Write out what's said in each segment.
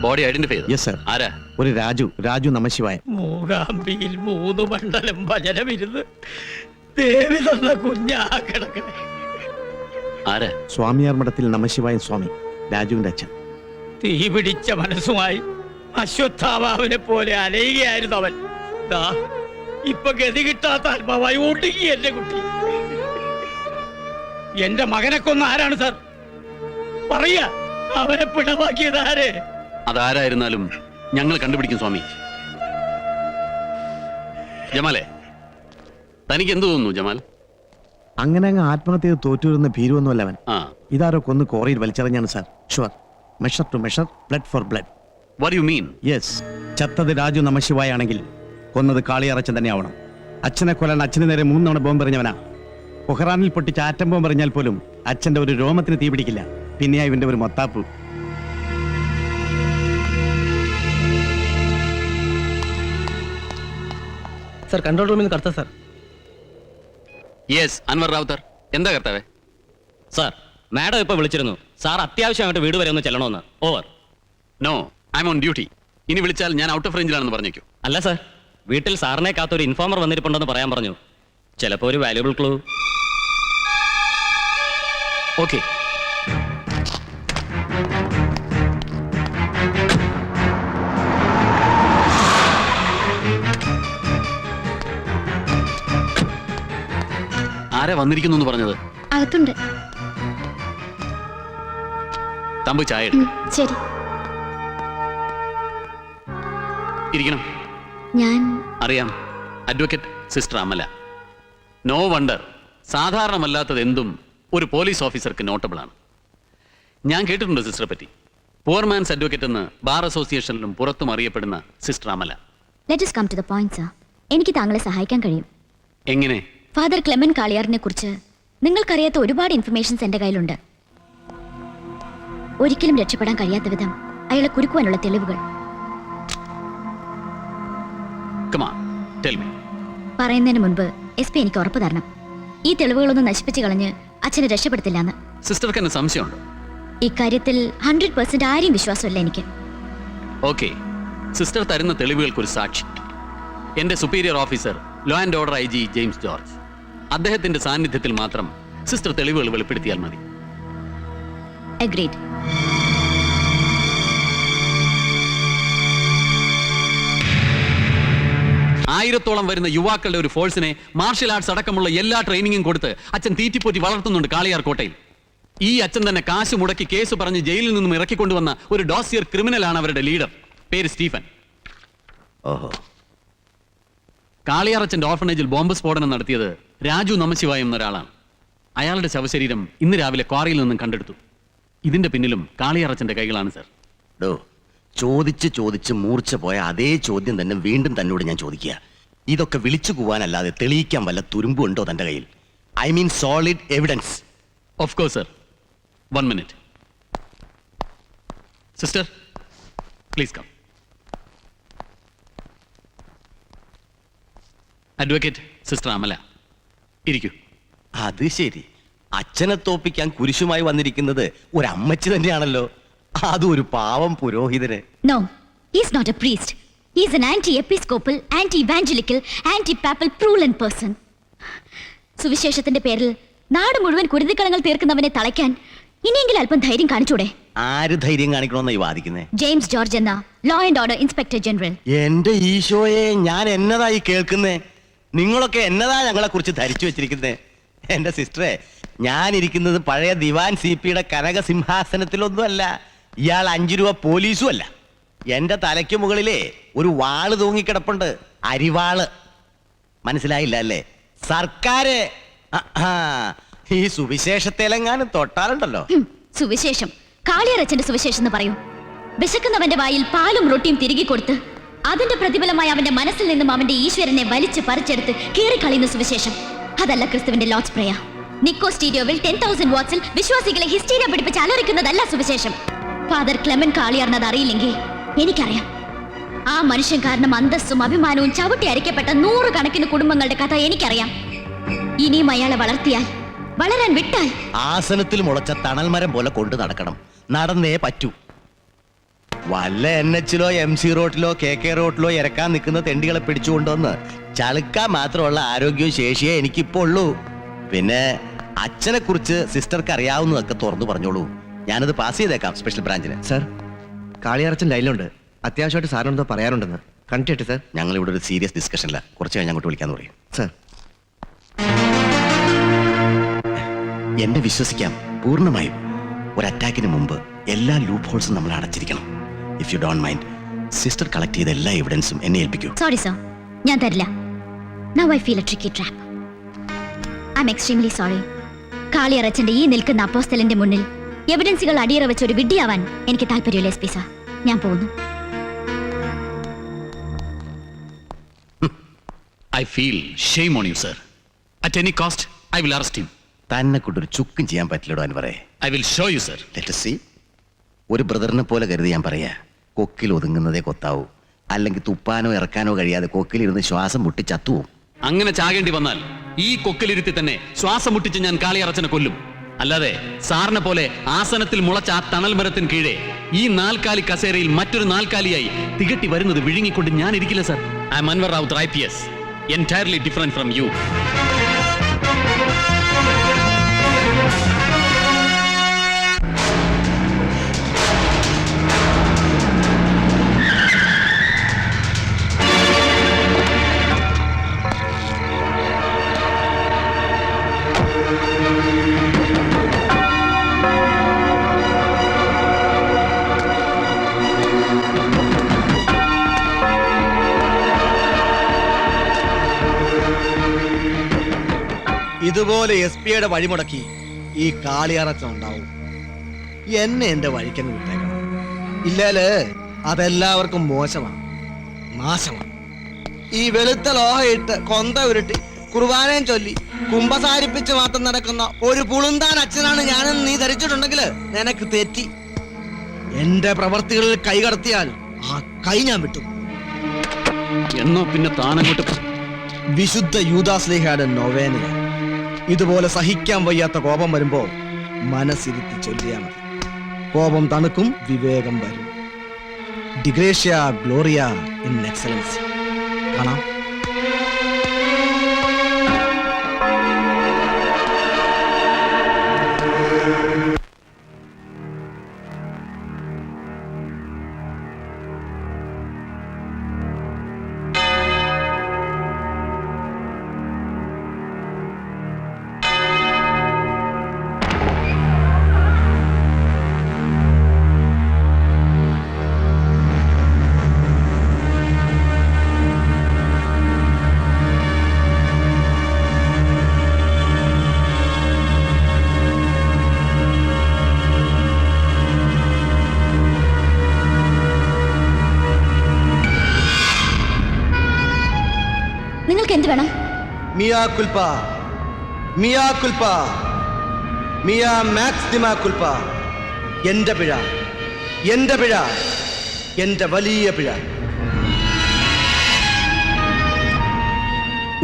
Body identify ചെയ്തു? Yes sir. ആരാ? ഒരു രാജു നമശിവായ. മൂകാംബിയിൽ 3 മണ്ഡലം ഭജനമിരുന്ന് ദേവി തന്ന കുഞ്ഞാ കിടക്കണേ. ആരാ? സ്വാമിയാർ മഠത്തിൽ നമശിവായൻ സ്വാമി, രാജുവിന്റെ അച്ഛൻ. തീ പിടിച്ച മനസ്സുമായി അശ്വത്ഥാമാവിനെ പോലെ അലയുകയായിരുന്നു അവൻ. ദാ ഇപ്പൊ ഗതി കിട്ടാത്ത ആത്മാവായി ഒടുങ്ങി എന്റെ കുട്ടി. എന്റെ മകനെ കൊന്ന ആരാണ് സാർ? പറയാ, അവനെ പിണവാക്കിയത് ആര്? അതാരായിരുന്നാലും ഞങ്ങൾ കണ്ടുപിടിക്കും സ്വാമി. ജമാലെ, തനിക്ക് എന്ത് തോന്നുന്നു ജമാൽ? അങ്ങനെ അങ്ങ് ആത്മഹത്യ ചെയ്ത് തോറ്റുവരുന്ന ഭീരുവൊന്നുമല്ല അവൻ. ആ, ഇതാരോ കൊന്ന് കോറയിൽ വലിച്ചെറിഞ്ഞാണ് sir. Sure. Measure to measure, blood for blood. What you mean? Yes. ചത്തത് രാജു നമശിവായ ആണെങ്കിൽ കൊന്നത് കാളിയാറച്ചൻ തന്നെ ആവണം. അച്ഛനെ കൊല്ലാൻ അച്ഛന് നേരെ 3 തവണ ബോംബെറിഞ്ഞവനാ. പൊഹ്റാനിൽ പൊട്ടിച്ച് ആറ്റം ബോംബെറിഞ്ഞാൽ പോലും അച്ഛന്റെ ഒരു രോമത്തിന് തീ പിടിക്കില്ല. പിന്നെയാ ഇവന്റെ ഒരു മത്താപ്പ്. സർ, കൺട്രോൾ റൂമിൽ നിന്ന് കർത്ത സർ. യെസ്, അൻവർ റാവുത്തർ. എന്താ കർത്താവേ? സാർ, മാഡം ഇപ്പൊ വിളിച്ചിരുന്നു. സാർ അത്യാവശ്യമായിട്ട് വീട് വരെ ഒന്ന് ചെല്ലണമെന്ന്. Over. No, I am on duty. ഇനി വിളിച്ചാൽ ഞാൻ ഔട്ട് ഓഫ് റേഞ്ചിലാണെന്ന് പറഞ്ഞേക്കൂ. അല്ല സാർ, വീട്ടിൽ സാറിനെ കാത്തൊരു ഇൻഫോമർ വന്നിരിപ്പുണ്ടെന്ന് പറയാൻ പറഞ്ഞു. ചിലപ്പോൾ ഒരു വാല്യുബിൾ ക്ലൂ. ഓക്കെ. ആരാ വന്നിരിക്കുന്നു എന്ന് പറഞ്ഞത്? അകത്തുണ്ട്. തമ്പ് ചായ എടുക്ക്. ശരി. ഇരിക്കണം. ഞാൻ അറിയാം, advocate sister Amala. No wonder, സാധാരണമല്ലാത്തത് എന്തും ഒരു പോലീസ് ഓഫീസർക്ക് നോട്ടബിൾ ആണ്. ഞാൻ കേട്ടിട്ടുണ്ട് സിസ്റ്ററെ പറ്റി. പുവർ മാൻസ് അഡ്വക്കേറ്റ് എന്ന് ബാർ അസോസിയേഷനിലും പുറത്തും അറിയപ്പെടുന്ന sister Amala. Let us come to the point, sir. എനിക്ക് താങ്കളെ സഹായിക്കാൻ കഴിയും. എങ്ങനെ? ഫാദർ ക്ലെമൻ കാളിയാറിനെ കുറിച്ച് നിങ്ങൾക്കറിയാത്ത ഒരുപാട് ഇൻഫർമേഷൻസ് എന്റെ കയ്യിലുണ്ട്. ഒരിക്കലും രക്ഷപ്പെടാൻ കഴിയാത്ത വിധം അയാളെ കുരുക്കുവാനുള്ള തെളിവുകൾ. Come on, tell me. പറയുന്നതിന് മുൻപ് SP എനിക്ക് ഉറപ്പ് തരണം, ഈ തെളിവുകളൊന്നും നശിപ്പിച്ചു കളഞ്ഞ് അച്ഛനെ രക്ഷപ്പെടുത്തില്ലാന്ന്. സിസ്റ്റർക്ക് എന്നെ സംശയമുണ്ടോ? ഇക്കാര്യത്തിൽ 100% ആരെയും വിശ്വാസമില്ല എനിക്ക്. ഓക്കെ, സിസ്റ്റർ തരുന്ന തെളിവുകൾക്കൊരു സാക്ഷി. എന്റെ superior officer law and order IG James George. അദ്ദേഹത്തിന്റെ സാന്നിധ്യത്തിൽ മാത്രം സിസ്റ്റർ തെളിവുകൾ വെളിപ്പെടുത്തിയാൽ മതി. Agreed. ആയിരത്തോളം വരുന്ന യുവാക്കളുടെ ഒരു ഫോഴ്സിനെ മാർഷൽ ആർട്സ് അടക്കമുള്ള എല്ലാ ട്രെയിനിങ്ങും കൊടുത്ത് അച്ഛൻ തീറ്റിപ്പോറ്റി വളർത്തുന്നുണ്ട് കാളിയാർ കോട്ടയിൽ. ഈ അച്ഛൻ തന്നെ കാശ് മുടക്കി കേസ് പറഞ്ഞ് ജയിലിൽ നിന്നും ഇറക്കിക്കൊണ്ടുവന്ന ഒരു ഡോസിയർ ക്രിമിനലാണ് അവരുടെ ലീഡർ. പേര് സ്റ്റീഫൻ. ഓഹോ. കാളിയാർ അച്ഛന്റെ ഓർഫനേജിൽ ബോംബ് സ്ഫോടനം നടത്തിയത് രാജു നമശിവായ എന്നൊരാളാണ്. അയാളുടെ ശവശരീരം ഇന്ന് രാവിലെ ക്വാറിയിൽ നിന്നും കണ്ടെടുത്തു. ഇതിന്റെ പിന്നിലും കാളിയാർ അച്ഛന്റെ കൈകളാണ് സർ. ഡോ, ചോദിച്ച് മൂർച്ച പോയ അതേ ചോദ്യം തന്നെ വീണ്ടും തന്നോട് ഞാൻ ചോദിക്കുക. ഇതൊക്കെ വിളിച്ചു പോവാനല്ലാതെ തെളിയിക്കാൻ വല്ല തുരുമ്പുണ്ടോ തന്റെ കയ്യിൽ? I mean solid evidence. Of course sir. 1 minute. Sister, please come. Advocate sister Amala, ഇരിക്കൂ. അത് ശരി, അച്ഛനെ തോപ്പിക്കാൻ കുരിശുമായി വന്നിരിക്കുന്നത് ഒരു അമ്മച്ചി തന്നെയാണല്ലോ. അതും ഒരു പാവം പുരോഹിതന്. No, he's not a priest. He's an anti-episcopal, anti-evangelical, anti-papal prudent person. സുവിശേഷത്തിന്റെ പേരിൽ നാട് മുഴുവൻ കുരുതിക്കളങ്ങൾ തീർക്കുന്നവനെ തളയ്ക്കാൻ ഇനിയെങ്കിലും അല്പം ധൈര്യം കാണിച്ചൂടെ? ആര് ധൈര്യം കാണിക്കണമെന്നായി വാദിക്കുന്നേ? ജെയിംസ് ജോർജ് എന്ന law and order inspector general. എന്റെ ഈശോയെ, ഞാൻ എന്നതായി കേൾക്കുന്നേ? നിങ്ങളൊക്കെ എന്നതാ ഞങ്ങളെ കുറിച്ച് ധരിച്ചു വെച്ചിരിക്കുന്നേ? എന്റെ സിസ്റ്ററെ, ഞാൻ ഇരിക്കുന്നത് പഴയ ദിവാൻ CPയുടെ കനകസിംഹാസനത്തിലൊന്നുമല്ല. ഇയാൾ 5 രൂപ പോലീസും അല്ല. എന്റെ തലയ്ക്ക് മുകളിലേ ഒരു വാള് തൂങ്ങിക്കിടപ്പുണ്ട്, അരിവാള്. മനസ്സിലായില്ല അല്ലേ? സർക്കാര് ഈ സുവിശേഷത്തെലെങ്ങാനും തൊട്ടാലുണ്ടല്ലോ. സുവിശേഷം, കാളിയാറച്ചന്റെ സുവിശേഷം എന്ന് പറയൂ. വിശക്കുന്നവന്റെ വായിൽ പാലും റൊട്ടിയും തിരികെ കൊടുത്ത് അതിന്റെ പ്രതിഫലമായി അവന്റെ മനസ്സിൽ നിന്നും അവന്റെ ഈശ്വരനെ വലിച്ചു പറിച്ചെടുത്ത് കീറിക്കളയുന്ന സുവിശേഷം. അതല്ല ക്രിസ്തുവിന്റെ ലോർഡ്സ് പ്രേയർ. നിക്കോ സ്റ്റീരിയോവിൽ 10,000 വാട്ട്സിൽ വിശ്വാസികളെ ഹിസ്റ്റീരിയ പിടിപ്പിച്ച് അലറിക്കുന്നതല്ല സുവിശേഷം. ഫാദർ ക്ലെമൻ കാളിയാറിനത് അറിയില്ലെങ്കിൽ എനിക്കറിയാം. ആ മനുഷ്യൻ കാരണം അന്തസ്സും അഭിമാനവും ചവിട്ടി അരയ്ക്കപ്പെട്ട 100 കണക്കിന് കുടുംബങ്ങളുടെ കഥ എനിക്കറിയാം. ഇനിയും അയാളെ വളർത്തിയാൽ, വളരാൻ വിട്ടാൽ, ആസനത്തിൽ മുളച്ച തണൽമരം പോലെ കൊണ്ടു നടക്കണം. നടന്നേ പറ്റൂ. വല്ല NH-ലോ MC റോട്ടിലോ KK റോട്ടിലോ ഇറക്കാൻ നിൽക്കുന്ന തെണ്ടികളെ പിടിച്ചുകൊണ്ടുവന്ന് ചളുക്കാൻ മാത്രമുള്ള ആരോഗ്യവും ശേഷിയേ എനിക്കിപ്പോ ഉള്ളൂ. പിന്നെ അച്ഛനെ കുറിച്ച് സിസ്റ്റർക്ക് അറിയാവുന്നതൊക്കെ തുറന്നു പറഞ്ഞോളൂ. ഞാനത് പാസ് ചെയ്തേക്കാം സ്പെഷ്യൽ ബ്രാഞ്ചിന്. സർ കാളിയാറച്ചൻ ലൈനിലുണ്ട്. അത്യാവശ്യമായിട്ട് സാറിനെന്തോ പറയാനുണ്ടെന്ന്. കണ്ടിട്ട് സർ. ഞങ്ങൾ ഇവിടെ ഒരു സീരിയസ് ഡിസ്കഷനില്ല. കുറച്ച് കഴിഞ്ഞ് അങ്ങോട്ട് വിളിക്കാന്ന് പറയും. സർ എന്നെ വിശ്വസിക്കാം പൂർണ്ണമായും. ഒരു അറ്റാക്കിന് മുമ്പ് എല്ലാ ലൂപ്പ് ഹോൾസും നമ്മൾ അടച്ചിരിക്കണം. If you don't mind, sister collect ചെയ്ത എല്ലാ എവിഡൻസും എന്നെ ഏൽപ്പിക്കൂ. സോറി സർ, ഞാൻ തരില്ല. Now I feel a tricky trap. I am extremely sorry. കാളിയറച്ചന്റെ ഈ നിൽക്കുന്ന അപ്പോസ്തലന്റെ മുന്നിൽ എവിഡൻസുകൾ അടിയറ വെച്ച് ഒരു വിഡ്ഢിയാവാൻ എനിക്ക് താല്പര്യമില്ല SP സർ. ഞാൻ പോകുന്നു. I feel shame on you, sir. At any cost, I will arrest him. തന്നെ കൊണ്ടൊരു ചുക്കും ചെയ്യാൻ പറ്റില്ലടോ അൻവറേ. I will show you, sir. Let us see. ഒരു ബ്രദറിനെ പോലെ കരുതി ഞാൻ പറയാ, കൊക്കിൽ ഒതുങ്ങുന്നതേ കൊത്താവൂ. അല്ലെങ്കിൽ തുപ്പാനോ ഇറക്കാനോ കഴിയാതെ കൊക്കിലിരുന്ന് ശ്വാസം മുട്ടി ചത്തുവും. അങ്ങനെ ചാകേണ്ടി വന്നാൽ ഈ കൊക്കിലിരുത്തി തന്നെ ശ്വാസം മുട്ടിച്ച് ഞാൻ കാളിയറച്ചനെ കൊല്ലും. അല്ലാതെ സാറിനെ പോലെ ആസനത്തിൽ മുളച്ച ആ തണൽ മരത്തിന് കീഴെ ഈ നാൽക്കാലി കസേരയിൽ മറ്റൊരു നാൽക്കാലിയായി തികട്ടി വരുന്നത് വിഴുങ്ങിക്കൊണ്ട് ഞാൻ ഇരിക്കില്ല, sir. I am Anwar Ravuth IPS, entirely different from you. ഇതുപോലെ SP-യുടെ വഴിമുടക്കി ഈ കാളിയറച്ചൻ ഉണ്ടാവും. എന്നെ എന്റെ വഴിക്കങ്ങ് വിട്ടേക്കണം. ഇല്ലാല് അതെല്ലാവർക്കും മോശമാണ്, നാശമാണ്. ഈ വെളുത്ത ലോഹയിട്ട് കൊന്ത ഉരുട്ടി കുർബാനയും ചൊല്ലി കുമ്പസാരിപ്പിച്ച് മാത്രം നടക്കുന്ന ഒരു പുളുന്താൻ അച്ഛനാണ് ഞാനെന്ന് നീ ധരിച്ചിട്ടുണ്ടെങ്കിൽ നിനക്ക് തെറ്റി. എന്റെ പ്രവർത്തികളിൽ കൈ കടത്തിയാൽ ആ കൈ ഞാൻ വിട്ടു. എന്നോ പിന്നെ താനങ്ങോട്ട് വിശുദ്ധ യൂദാസ്ലീഹയുടെ നൊവേന. ഇതുപോലെ സഹിക്കാൻ വയ്യാത്ത കോപം വരുമ്പോ മനസ്സിരുത്തി ചൊല്ലിയാ മതി. കോപം തണുക്കും, വിവേകം വരും. ഡിഗ്രേഷ്യ ഗ്ലോറിയ ഇൻ എക്സലൻസി. കാണാം. നിങ്ങൾക്ക് എന്ത് വേണം? മിയാ കുൽപ്പ, മിയാ കുൽപ്പ, മിയാ മാക്സ് ദിമാ കുൽപ്പ. എന്റെ പിഴ, എന്റെ പിഴ, എന്റെ വലിയ പിഴ.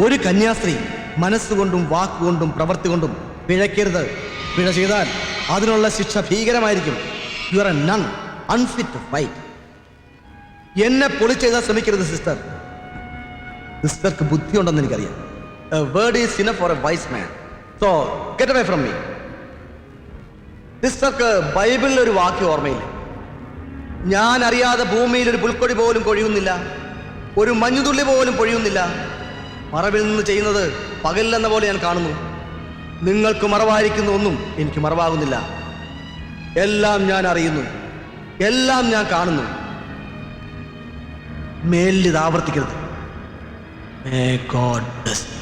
ഒരു കന്യാസ്ത്രീ മനസ്സുകൊണ്ടും വാക്കുകൊണ്ടും പ്രവൃത്തി കൊണ്ടും പിഴയ്ക്കരുത്. പിഴ ചെയ്താൽ അതിനുള്ള ശിക്ഷ ഭീകരമായിരിക്കും. You are a nun, unfit to fight. എന്നെ പൊളിച്ചെഴുതാൻ ശ്രമിക്കരുത് സിസ്റ്റർ. സിസ്റ്റർക്ക് ബുദ്ധിയുണ്ടെന്ന് എനിക്കറിയാം. A word is enough for a wise man. So get away from me. സിസ്റ്റർക്ക് ബൈബിളിൽ ഒരു വാക്യം ഓർമ്മയില്ല. ഞാൻ അറിയാതെ ഭൂമിയിൽ ഒരു പുൽക്കൊടി പോലും കൊഴിയുന്നില്ല, ഒരു മഞ്ഞുതുള്ളി പോലും പൊഴിയുന്നില്ല. മറവിൽ നിന്ന് ചെയ്യുന്നത് പകലിലെന്ന പോലെ ഞാൻ കാണുന്നു. നിങ്ങൾക്ക് മറവായിരിക്കുന്ന ഒന്നും എനിക്ക് മറവാകുന്നില്ല. എല്ലാം ഞാൻ അറിയുന്നു, എല്ലാം ഞാൻ കാണുന്നു. മേലിൽ ഇത് ആവർത്തിക്കരുത്. May God bless you.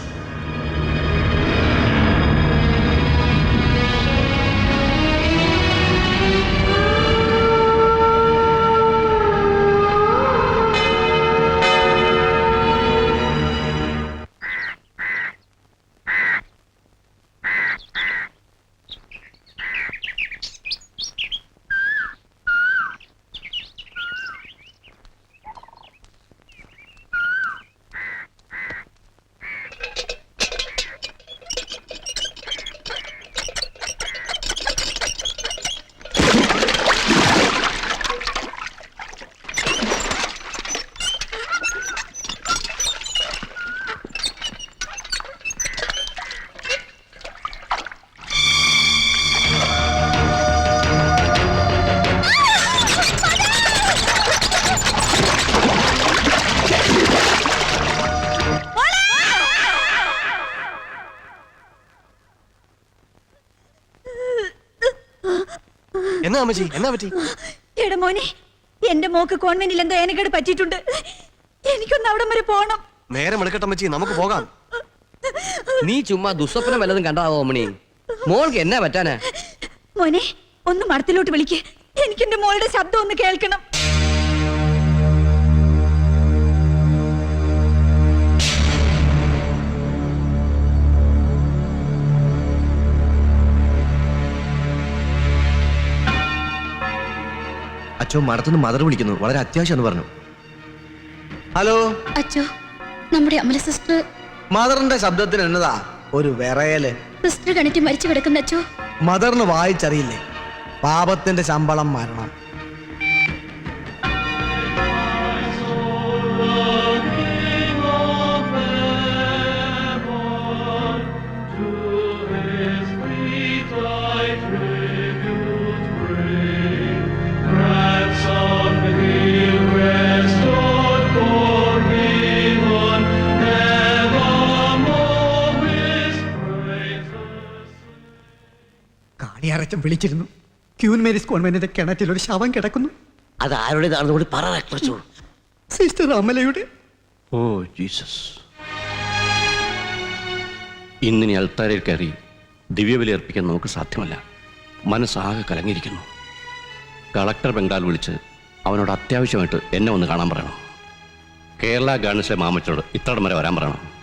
എന്നാ അമ്മച്ചി എന്നാ പറ്റി? എടാ മോനെ, എന്റെ മോക്ക് കോൺവെന്റിൽ എന്തോ ഏനക്കേട് പറ്റിയിട്ടുണ്ട്. എനിക്കൊന്ന് അവിടം വരെ പോണം. നേരെ മെടുക്കട്ടെ അമ്മച്ചി, നമുക്ക് പോകാം. നീ ചുമ്മാ ദുസ്വപ്നം വല്ലതും കണ്ടാവോ അമ്മണി? മോൾക്ക് എന്നാ പറ്റാനാ? മോനെ, ഒന്ന് മടത്തിലോട്ട് വിളിക്ക്. എനിക്ക് എന്റെ മോളുടെ ശബ്ദം ഒന്ന് കേൾക്കണം. അച്ഛൻ മടത്തുനിന്ന് മദർ വിളിക്കുന്നു, വളരെ അത്യാവശ്യം എന്ന് പറഞ്ഞു. ഹലോ, അച്ചോ, നമ്മുടെ അമല സിസ്റ്റർ മദറിന്റെ ശബ്ദത്തിന് എന്നതാ ഒരു വിറയല്? സിസ്റ്റർ കണിറ്റ് മരിച്ചു കിടക്കുന്ന അച്ചോ. മദറിന് വായിച്ചറിയില്ലേ? പാപത്തിന്റെ ശമ്പളം മരണം. കാളിയാറച്ചൻ വിളിച്ചിരുന്നു. ക്യൂൻ മേരീസ് കോൺവെന്റിന്റെ കിണറ്റിൽ ഒരു ശവം കിടക്കുന്നു. അത് ആരുടേതാണെന്ന് കൂടി പറ ഡോക്ടർ. സിസ്റ്റർ അമലയുടെ. Oh Jesus. ഇന്നിനി അൾത്താരയിൽ കയറി ദിവ്യബലി അർപ്പിക്കാൻ നമുക്ക് സാധ്യമല്ല. മനസ്സാകെ കലങ്ങിയിരിക്കുന്നു. കളക്ടർ ബംഗാൾ വിളിച്ച് അവനോട് അത്യാവശ്യമായിട്ട് എന്നെ ഒന്ന് കാണാൻ പറയണം. കേരള ഗവൺമെൻറ്റിലെ മാമച്ചോട് ഇത്തടം വരെ വരാൻ പറയണം.